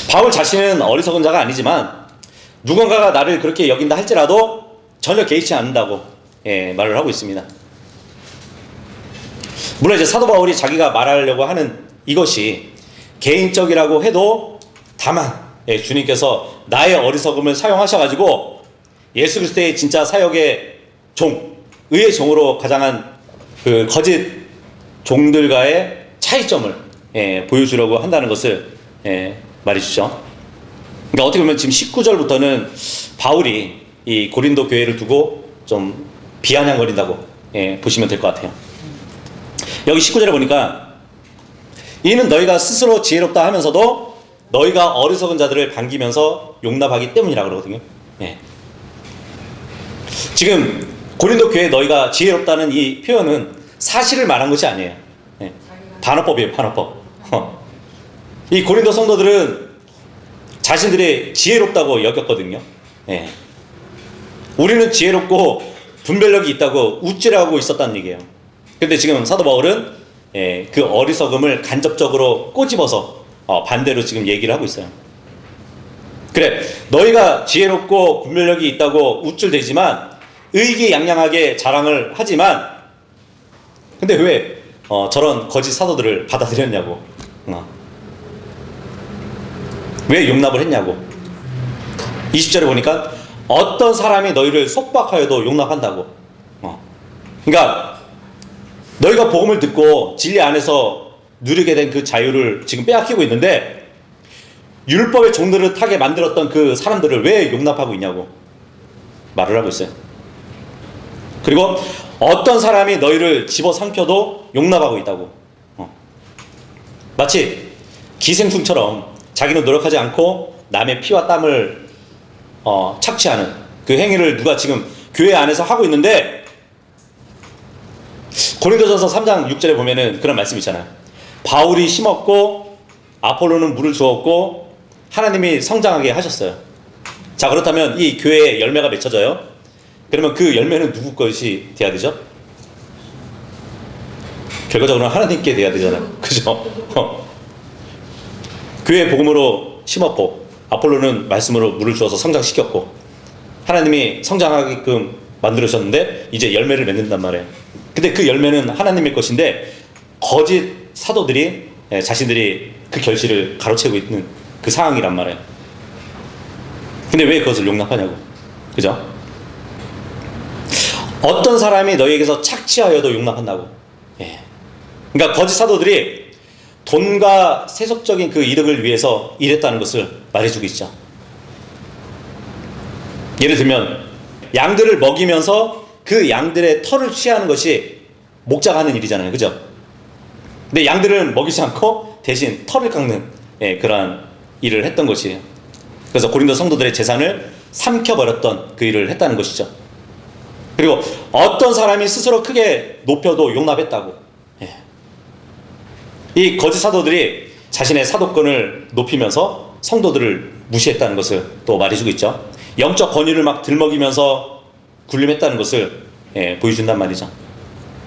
바울 자신은 어리석은 자가 아니지만 누군가가 나를 그렇게 여긴다 할지라도 전혀 개의치 않는다고 말을 하고 있습니다. 물론 이제 사도 바울이 자기가 말하려고 하는 이것이 개인적이라고 해도 다만 주님께서 나의 어리석음을 사용하셔가지고 예수 그리스도의 진짜 사역의 의의 종으로 가장한 그 거짓 종들과의 차이점을 보여주려고 한다는 것을 말해주죠. 그러니까 어떻게 보면 지금 19절부터는 바울이 이 고린도 교회를 두고 좀 비아냥거린다고 보시면 될 것 같아요. 여기 19절에 보니까 이는 너희가 스스로 지혜롭다 하면서도 너희가 어리석은 자들을 반기면서 용납하기 때문이라 그러거든요. 지금 고린도 교회 너희가 지혜롭다는 이 표현은 사실을 말한 것이 아니에요. 반어법이에요. 반어법. 이 고린도 성도들은 자신들이 지혜롭다고 여겼거든요. 우리는 지혜롭고 분별력이 있다고 우쭐하고 있었다는 얘기예요. 그런데 지금 사도 바울은 그 어리석음을 간접적으로 꼬집어서 반대로 지금 얘기를 하고 있어요. 그래, 너희가 지혜롭고 분별력이 있다고 우쭐대지만 의기양양하게 자랑을 하지만 근데 왜 저런 거짓 사도들을 받아들였냐고, 왜 용납을 했냐고. 20절에 보니까 어떤 사람이 너희를 속박하여도 용납한다고. 그러니까 너희가 복음을 듣고 진리 안에서 누리게 된 그 자유를 지금 빼앗기고 있는데 율법의 종노릇하게 만들었던 그 사람들을 왜 용납하고 있냐고 말을 하고 있어요. 그리고 어떤 사람이 너희를 집어삼켜도 용납하고 있다고. 마치 기생충처럼 자기는 노력하지 않고 남의 피와 땀을 착취하는 그 행위를 누가 지금 교회 안에서 하고 있는데, 고린도전서 3장 6절에 보면은 그런 말씀이 있잖아요. 바울이 심었고 아폴로는 물을 주었고 하나님이 성장하게 하셨어요. 자, 그렇다면 이 교회에 열매가 맺혀져요. 그러면 그 열매는 누구 것이 돼야 되죠? 결과적으로는 하나님께 돼야 되잖아요. 그죠? 교회 복음으로 심었고 아폴로는 말씀으로 물을 주어서 성장시켰고 하나님이 성장하게끔 만들으셨는데 이제 열매를 맺는단 말이에요. 근데 그 열매는 하나님의 것인데 거짓 사도들이 자신들이 그 결실을 가로채고 있는 그 상황이란 말이에요. 근데 왜 그것을 용납하냐고. 그죠? 어떤 사람이 너희에게서 착취하여도 용납한다고. 그러니까 거짓 사도들이 돈과 세속적인 그 이득을 위해서 일했다는 것을 말해주고 있죠. 예를 들면 양들을 먹이면서 그 양들의 털을 취하는 것이 목자가 하는 일이잖아요. 그죠? 근데 양들을 먹이지 않고 대신 털을 깎는 그러한 일을 했던 것이에요. 그래서 고린도 성도들의 재산을 삼켜버렸던 그 일을 했다는 것이죠. 그리고 어떤 사람이 스스로 크게 높여도 용납했다고. 이 거짓 사도들이 자신의 사도권을 높이면서 성도들을 무시했다는 것을 또 말해주고 있죠. 영적 권위를 막 들먹이면서 군림했다는 것을 보여준단 말이죠.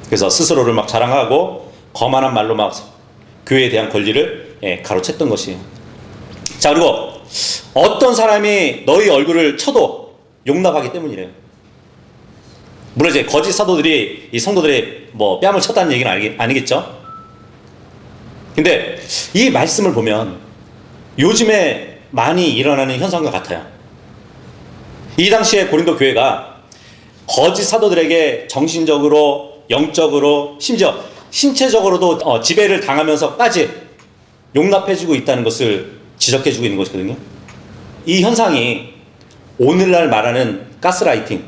그래서 스스로를 막 자랑하고 거만한 말로 막 교회에 대한 권리를 가로챘던 것이에요. 자, 그리고 어떤 사람이 너희 얼굴을 쳐도 용납하기 때문이래요. 물론 이제 거짓 사도들이 이 성도들의 뭐 뺨을 쳤다는 얘기는 아니겠죠. 근데 이 말씀을 보면 요즘에 많이 일어나는 현상과 같아요. 이 당시에 고린도 교회가 거짓 사도들에게 정신적으로, 영적으로, 심지어 신체적으로도 지배를 당하면서까지 용납해주고 있다는 것을 지적해주고 있는 것이거든요. 이 현상이 오늘날 말하는 가스라이팅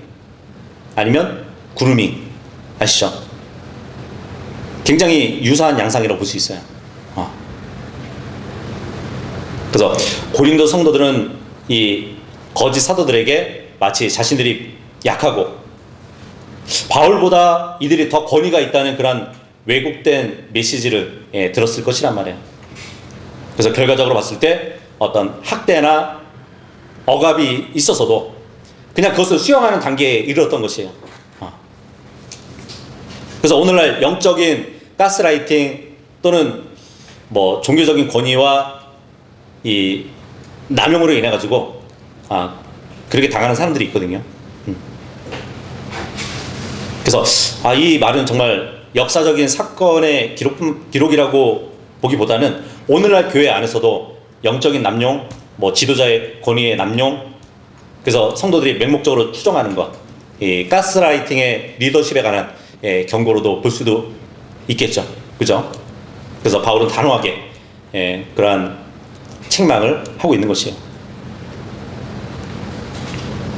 아니면 구루밍 아시죠? 굉장히 유사한 양상이라고 볼 수 있어요. 그래서 고린도 성도들은 이 거짓 사도들에게 마치 자신들이 약하고 바울보다 이들이 더 권위가 있다는 그런 왜곡된 메시지를 들었을 것이란 말이에요. 그래서 결과적으로 봤을 때 어떤 학대나 억압이 있어서도 그냥 그것을 수용하는 단계에 이르렀던 것이에요. 그래서 오늘날 영적인 가스라이팅 또는 뭐 종교적인 권위와 이 남용으로 인해 가지고 그렇게 당하는 사람들이 있거든요. 그래서 이 말은 정말 역사적인 사건의 기록이라고 보기보다는 오늘날 교회 안에서도 영적인 남용, 뭐 지도자의 권위의 남용, 그래서 성도들이 맹목적으로 추정하는 것, 이 가스라이팅의 리더십에 관한 경고로도 볼 수도 있겠죠. 그죠? 그래서 바울은 단호하게 그러한 책망을 하고 있는 것이에요.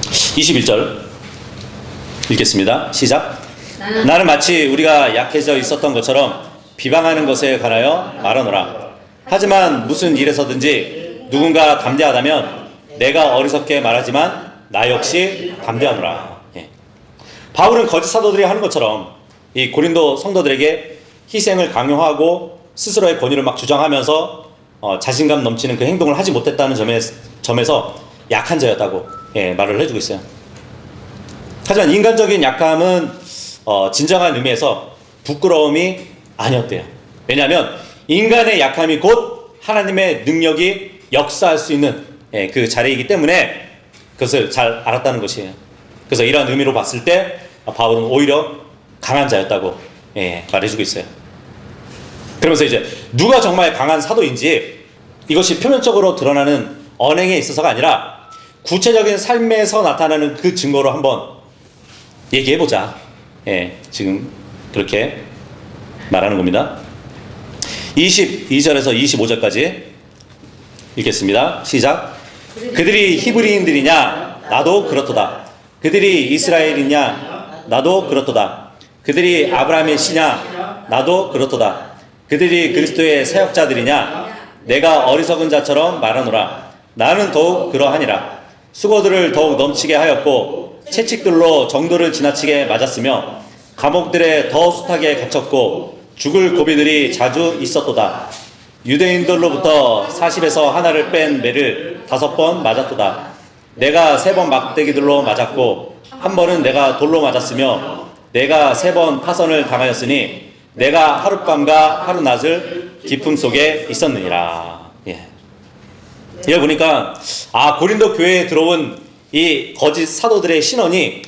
21절 읽겠습니다. 시작. 나는 마치 우리가 약해져 있었던 것처럼 비방하는 것에 관하여 말하노라. 하지만 무슨 일에서든지 누군가 담대하다면 내가 어리석게 말하지만 나 역시 담대하노라. 바울은 거짓 사도들이 하는 것처럼 이 고린도 성도들에게 희생을 강요하고 스스로의 권위를 막 주장하면서 자신감 넘치는 그 행동을 하지 못했다는 점에서 약한 자였다고 말을 해주고 있어요. 하지만 인간적인 약함은 진정한 의미에서 부끄러움이 아니었대요. 왜냐하면 인간의 약함이 곧 하나님의 능력이 역사할 수 있는 그 자리이기 때문에 그것을 잘 알았다는 것이에요. 그래서 이러한 의미로 봤을 때 바울은 오히려 강한 자였다고 말해주고 있어요. 그러면서 이제 누가 정말 강한 사도인지 이것이 표면적으로 드러나는 언행에 있어서가 아니라 구체적인 삶에서 나타나는 그 증거로 한번 얘기해보자. 지금 그렇게 말하는 겁니다. 22절에서 25절까지 읽겠습니다. 시작. 그들이 히브리인들이냐? 나도 그렇도다. 그들이 이스라엘이냐? 나도 그렇도다. 그들이 아브라함의 씨냐? 나도 그렇도다. 그들이 그리스도의 사역자들이냐? 내가 어리석은 자처럼 말하노라. 나는 더욱 그러하니라. 수고들을 더욱 넘치게 하였고 채찍들로 정도를 지나치게 맞았으며 감옥들에 더 숱하게 갇혔고 죽을 고비들이 자주 있었도다. 유대인들로부터 40에서 하나를 뺀 매를 5번 맞았도다. 내가 3번 막대기들로 맞았고 한 번은 내가 돌로 맞았으며 내가 3번 파선을 당하였으니 내가 하룻밤과 하루낮을 기품 속에 있었느니라. 여기 보니까 고린도 교회에 들어온 이 거짓 사도들의 신원이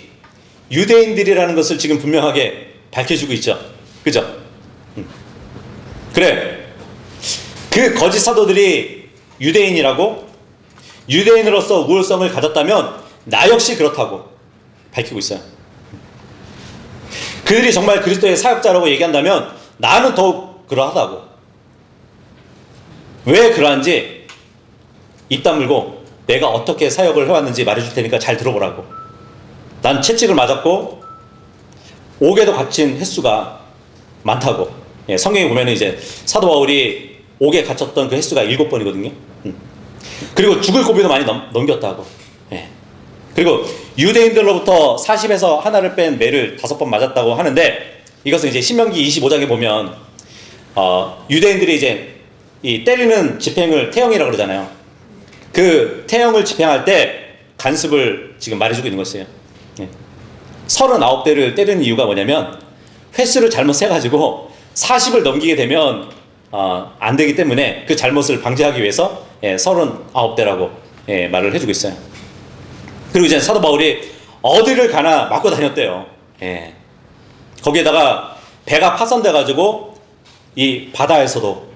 유대인들이라는 것을 지금 분명하게 밝혀주고 있죠. 그죠? 그래. 그 거짓 사도들이 유대인이라고, 유대인으로서 우월성을 가졌다면 나 역시 그렇다고 밝히고 있어요. 그들이 정말 그리스도의 사역자라고 얘기한다면 나는 더욱 그러하다고. 왜 그러한지 입 다물고 내가 어떻게 사역을 해왔는지 말해줄 테니까 잘 들어보라고. 난 채찍을 맞았고 옥에도 갇힌 횟수가 많다고. 성경에 보면 이제 사도 바울이 옥에 갇혔던 그 횟수가 7번이거든요. 그리고 죽을 고비도 많이 넘겼다고. 그리고 유대인들로부터 40에서 하나를 뺀 매를 5번 맞았다고 하는데, 이것은 이제 신명기 25장에 보면 유대인들이 이제 이 때리는 집행을 태형이라고 그러잖아요. 그 태형을 집행할 때 간습을 지금 말해주고 있는 것이에요. 39대를 때리는 이유가 뭐냐면 횟수를 잘못 세가지고 40을 넘기게 되면 안 되기 때문에 그 잘못을 방지하기 위해서 39대라고 말을 해주고 있어요. 그리고 이제 사도 바울이 어디를 가나 맞고 다녔대요. 거기에다가 배가 파손돼가지고 이 바다에서도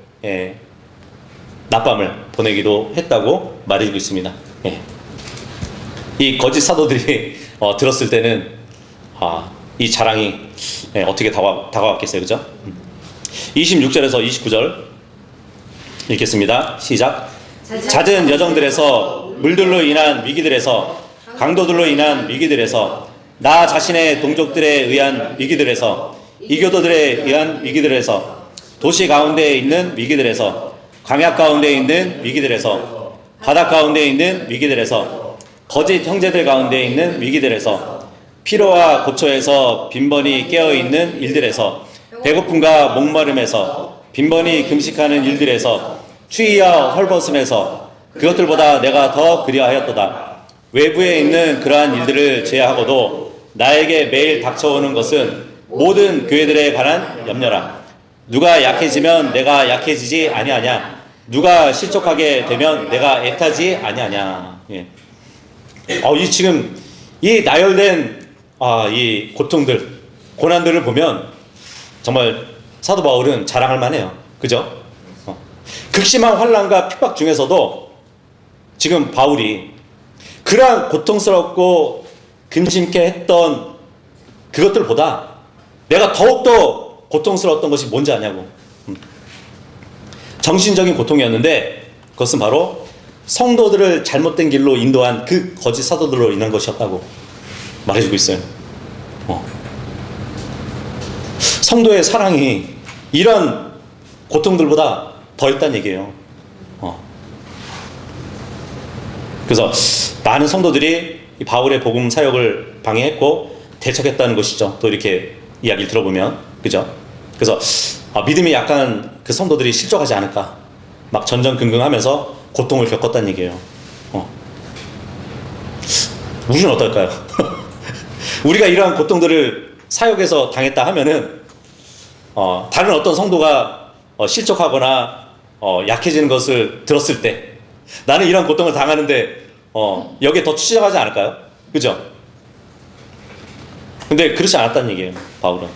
낮밤을 보내기도 했다고 말해주고 있습니다. 이 거짓 사도들이 들었을 때는 이 자랑이 어떻게 다가왔겠어요, 그죠? 26절에서 29절 읽겠습니다. 시작. 잦은 여정들에서, 물들로 인한 위기들에서, 강도들로 인한 위기들에서, 나 자신의 동족들에 의한 위기들에서, 이교도들에 의한 위기들에서, 도시 가운데 있는 위기들에서, 광야 가운데 있는 위기들에서, 바다 가운데 있는 위기들에서, 거짓 형제들 가운데 있는 위기들에서, 피로와 고초에서 빈번히 깨어있는 일들에서, 배고픔과 목마름에서, 빈번히 금식하는 일들에서, 추위와 헐벗음에서, 그것들보다 내가 더 그리하였도다. 외부에 있는 그러한 일들을 제외하고도 나에게 매일 닥쳐오는 것은 모든 교회들에 관한 염려라. 누가 약해지면 내가 약해지지 아니하냐. 누가 실족하게 되면 내가 애타지 아니하냐. 이 지금 이 나열된 이 고통들, 고난들을 보면 정말 사도 바울은 자랑할 만해요. 그죠? 극심한 환난과 핍박 중에서도 지금 바울이 그러한 고통스럽고 근심케 했던 그것들보다 내가 더욱더 고통스러웠던 것이 뭔지 아냐고. 정신적인 고통이었는데 그것은 바로 성도들을 잘못된 길로 인도한 그 거짓 사도들로 인한 것이었다고 말해주고 있어요. 성도의 사랑이 이런 고통들보다 더 있다는 얘기예요. 그래서 많은 성도들이 바울의 복음 사역을 방해했고 대적했다는 것이죠. 또 이렇게 이야기를 들어보면, 그죠? 그래서 믿음이 약한 그 성도들이 실족하지 않을까, 막 전전긍긍하면서 고통을 겪었다는 얘기예요. 우리는 어떨까요? 우리가 이러한 고통들을 사역에서 당했다 하면은 다른 어떤 성도가 실족하거나 약해지는 것을 들었을 때 나는 이런 고통을 당하는데 여기에 더 추진하지 않을까요? 그죠? 근데 그렇지 않았다는 얘기예요. 바울은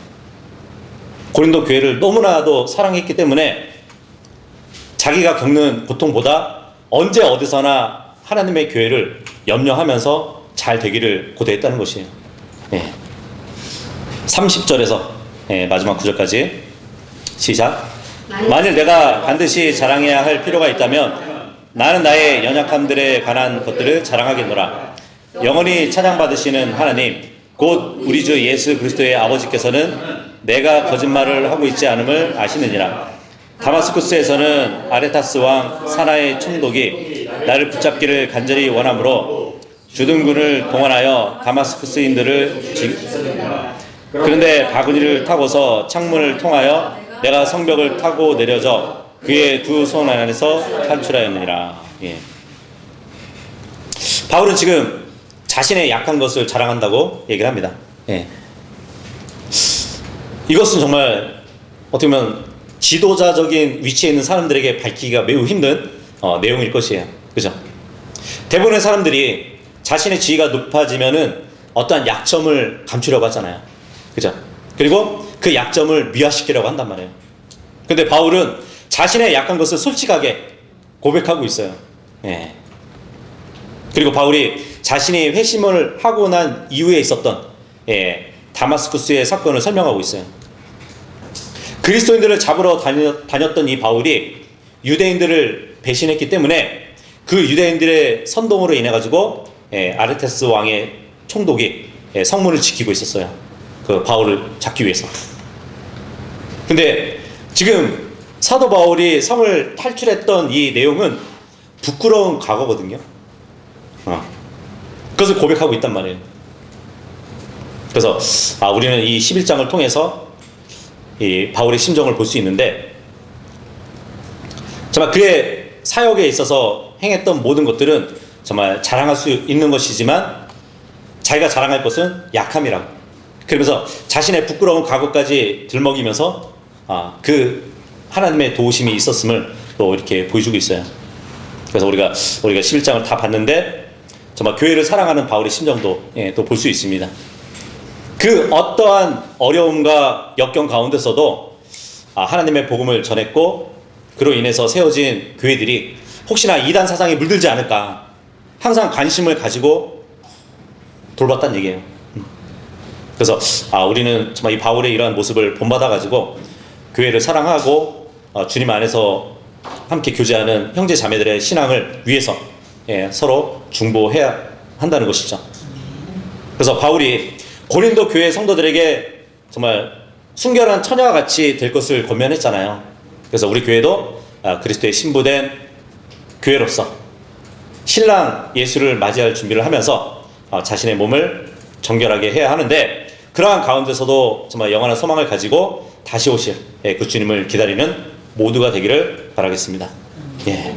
고린도 교회를 너무나도 사랑했기 때문에 자기가 겪는 고통보다 언제 어디서나 하나님의 교회를 염려하면서 잘 되기를 고대했다는 것이에요. 30절에서 마지막 9절까지 시작. 만일 내가 반드시 자랑해야 할 필요가 있다면 나는 나의 연약함들에 관한 것들을 자랑하겠노라. 영원히 찬양받으시는 하나님 곧 우리 주 예수 그리스도의 아버지께서는 내가 거짓말을 하고 있지 않음을 아시느니라. 다마스쿠스에서는 아레타스 왕 사나의 총독이 나를 붙잡기를 간절히 원하므로 주둔군을 동원하여 다마스쿠스인들을 그런데 바구니를 타고서 창문을 통하여 내가 성벽을 타고 내려져 그의 두 손 안에서 탈출하였느니라. 예. 바울은 지금 자신의 약한 것을 자랑한다고 얘기를 합니다. 예. 이것은 정말 어떻게 보면 지도자적인 위치에 있는 사람들에게 밝히기가 매우 힘든 내용일 것이에요. 그죠? 대부분의 사람들이 자신의 지위가 높아지면은 어떠한 약점을 감추려고 하잖아요. 그죠? 그리고 그 약점을 미화시키려고 한단 말이에요. 근데 바울은 자신의 약한 것을 솔직하게 고백하고 있어요. 예. 그리고 바울이 자신이 회심을 하고 난 이후에 있었던 다마스쿠스의 사건을 설명하고 있어요. 그리스도인들을 잡으러 다녔던 이 바울이 유대인들을 배신했기 때문에 그 유대인들의 선동으로 인해 가지고 아르테스 왕의 총독이 성문을 지키고 있었어요. 그 바울을 잡기 위해서. 근데 지금 사도 바울이 성을 탈출했던 이 내용은 부끄러운 과거거든요. 그것을 고백하고 있단 말이에요. 그래서 우리는 이 11장을 통해서 이 바울의 심정을 볼 수 있는데, 정말 그의 사역에 있어서 행했던 모든 것들은 정말 자랑할 수 있는 것이지만 자기가 자랑할 것은 약함이라고. 그러면서 자신의 부끄러운 과거까지 들먹이면서 그 하나님의 도우심이 있었음을 또 이렇게 보여주고 있어요. 그래서 우리가 11장을 다 봤는데 정말 교회를 사랑하는 바울의 심정도 또 볼 수 있습니다. 그 어떠한 어려움과 역경 가운데서도 하나님의 복음을 전했고, 그로 인해서 세워진 교회들이 혹시나 이단 사상에 물들지 않을까 항상 관심을 가지고 돌봤다는 얘기예요. 그래서 우리는 정말 이 바울의 이러한 모습을 본받아 가지고 교회를 사랑하고 주님 안에서 함께 교제하는 형제 자매들의 신앙을 위해서 서로 중보해야 한다는 것이죠. 그래서 바울이 고린도 교회 성도들에게 정말 순결한 처녀와 같이 될 것을 권면했잖아요. 그래서 우리 교회도 그리스도의 신부된 교회로서 신랑 예수를 맞이할 준비를 하면서 자신의 몸을 정결하게 해야 하는데, 그러한 가운데서도 정말 영원한 소망을 가지고 다시 오실 그 주님을 기다리는 모두가 되기를 바라겠습니다. 예.